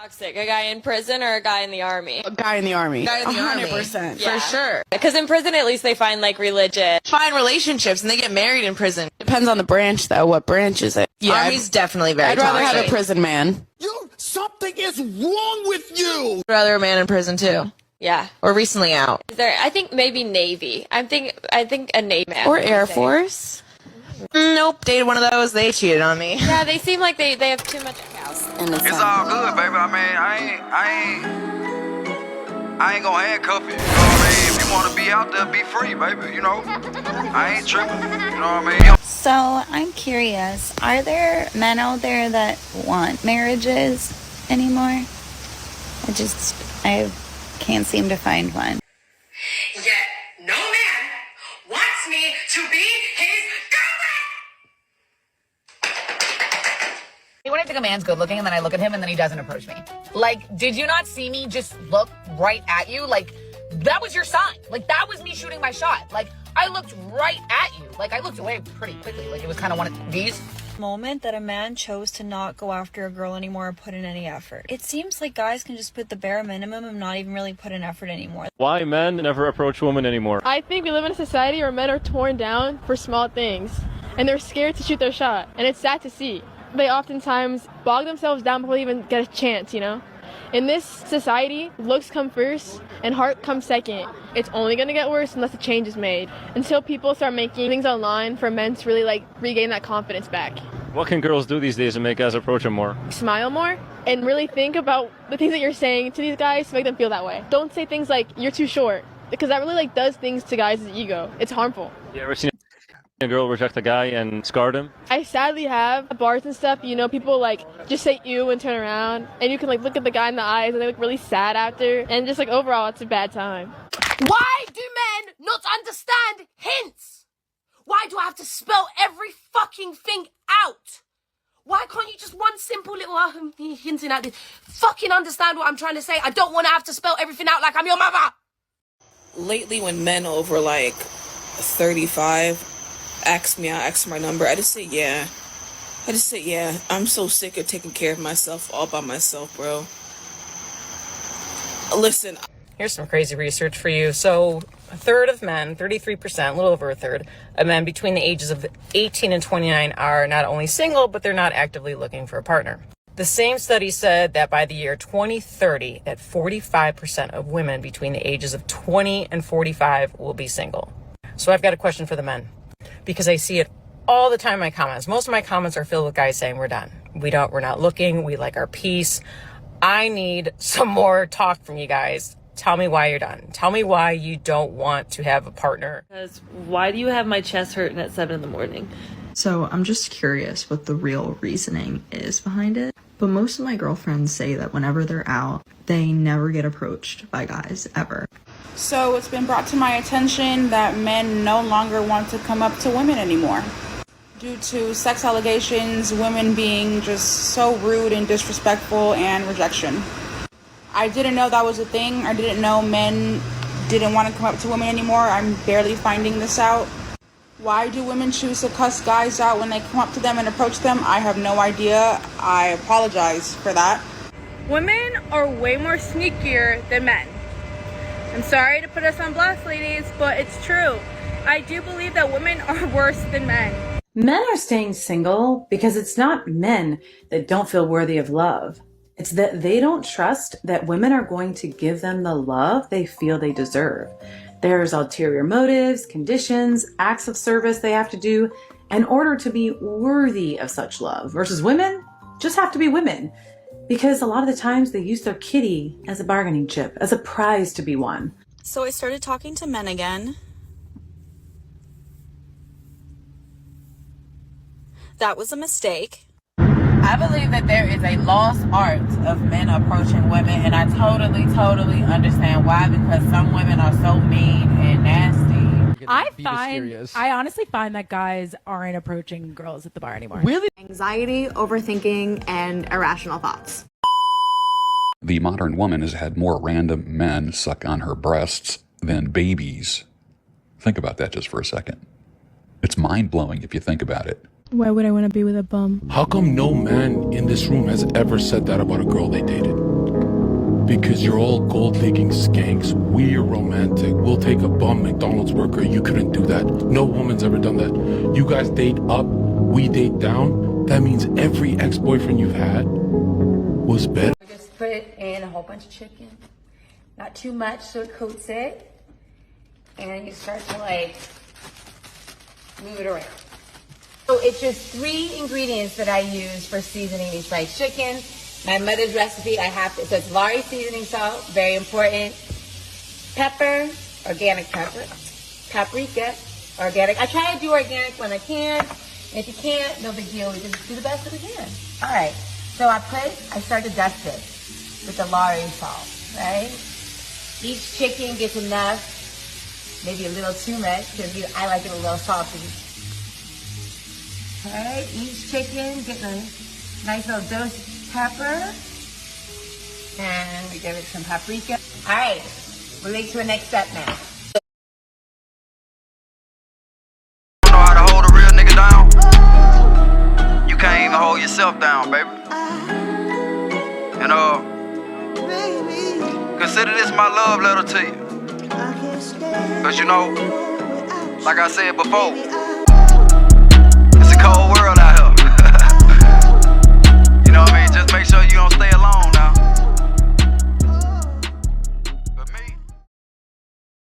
Toxic, a guy in prison or a guy in the army? A guy in the army. Guy in the 100%. Yeah. For sure. Because in prison, at least they find, like, religion. Find relationships and they get married in prison. Depends on the branch, though. What branch is it? Yeah, Army's definitely very I'd rather toxic. have a prison man. Something is wrong with you! I'd rather a man in prison, too. Yeah. Or recently out. I think maybe Navy. I think a Navy man. Or Air Force. Nope, dated one of those. They cheated on me. Yeah, they seem like they have too much house. It's all good, baby. I mean, I ain't gonna handcuff you. You know what I mean? If you wanna be out there, be free, baby. You know, I ain't tripping. You know what I mean? So I'm curious, are there men out there that want marriages anymore? I can't seem to find one. Yet no man wants me to be his girlfriend. When I think a man's good looking and then I look at him and then he doesn't approach me. Like, did you not see me just look right at you? Like, that was your sign. Like, that was me shooting my shot. Like, I looked right at you. Like, I looked away pretty quickly. Like, it was kind of one of these. Moment that a man chose to not go after a girl anymore or put in any effort. It seems like guys can just put the bare minimum and not even really put in effort anymore. Why men never approach women anymore? I think we live in a society where men are torn down for small things and they're scared to shoot their shot, and it's sad to see. They oftentimes bog themselves down before they even get a chance, you know? In this society, looks come first and heart comes second. It's only gonna get worse unless a change is made. Until people start making things online for men to really like regain that confidence back. What can girls do these days to make guys approach them more? Smile more and really think about the things that you're saying to these guys to make them feel that way. Don't say things like, you're too short, because that really like does things to guys' ego. It's harmful. You ever seen a girl reject a guy and scarred him? I sadly have at bars and stuff, you know, people like just say ew and turn around, and you can like look at the guy in the eyes and they look really sad after, and just like overall it's a bad time. Why do men not understand hints? Why do I have to spell every fucking thing out? Why can't you just one simple little hinting at this? Fucking understand what I'm trying to say. I don't want to have to spell everything out like I'm your mother. Lately, when men over like 35 ask me out, ask my number, I just say yeah. I'm so sick of taking care of myself all by myself, bro. Listen. Here's some crazy research for you. So, a third of men, 33%, a little over a third, of men between the ages of 18 and 29 are not only single, but they're not actively looking for a partner. The same study said that by the year 2030, that 45% of women between the ages of 20 and 45 will be single. So I've got a question for the men, because I see it all the time in my comments. Most of my comments are filled with guys saying we're done. We're not looking. We like our peace. I need some more talk from you guys. Tell me why you're done. Tell me why you don't want to have a partner. Because why do you have my chest hurting at 7 a.m? So I'm just curious what the real reasoning is behind it. But most of my girlfriends say that whenever they're out, they never get approached by guys, ever. So it's been brought to my attention that men no longer want to come up to women anymore. Due to sex allegations, women being just so rude and disrespectful, and rejection. I didn't know that was a thing. I didn't know men didn't want to come up to women anymore. I'm barely finding this out. Why do women choose to cuss guys out when they come up to them and approach them? I have no idea. I apologize for that. Women are way more sneakier than men. I'm sorry to put us on blast, ladies, but it's true. I do believe that women are worse than men. Men are staying single because it's not men that don't feel worthy of love. It's that they don't trust that women are going to give them the love they feel they deserve. There's ulterior motives, conditions, acts of service they have to do in order to be worthy of such love. Versus women just have to be women. Because a lot of the times they use their kitty as a bargaining chip, as a prize to be won. So I started talking to men again. That was a mistake. I believe that there is a lost art of men approaching women, and I totally understand why, because some women are so mean and nasty. I honestly find that guys aren't approaching girls at the bar anymore. Really? Anxiety, overthinking, and irrational thoughts. The modern woman has had more random men suck on her breasts than babies. Think about that just for a second. It's mind-blowing if you think about it. Why would I want to be with a bum? How come no man in this room has ever said that about a girl they dated? because you're all gold-digging skanks. We are romantic. We'll take a bum McDonald's worker. You couldn't do that. No woman's ever done that. You guys date up, we date down. That means every ex-boyfriend you've had was better. Just put it in a whole bunch of chicken. Not too much so it coats it. And you start to like move it around. So it's just 3 ingredients that I use for seasoning these fried chicken. My mother's recipe, so it's Lari seasoning salt, very important. Pepper, organic pepper. Paprika, organic. I try to do organic when I can. And if you can't, no big deal. We just do the best that we can. All right. So I start to dust it with the Lari salt, right? Each chicken gets enough, maybe a little too much, because I like it a little salty. Okay, each chicken getting a nice little dose of pepper. And we give it some paprika. All right, we're ready to the next step now. You know how to hold a real nigga down? You can't even hold yourself down, baby. And consider this my love letter to you. Cause you know, like I said before, it's a cold world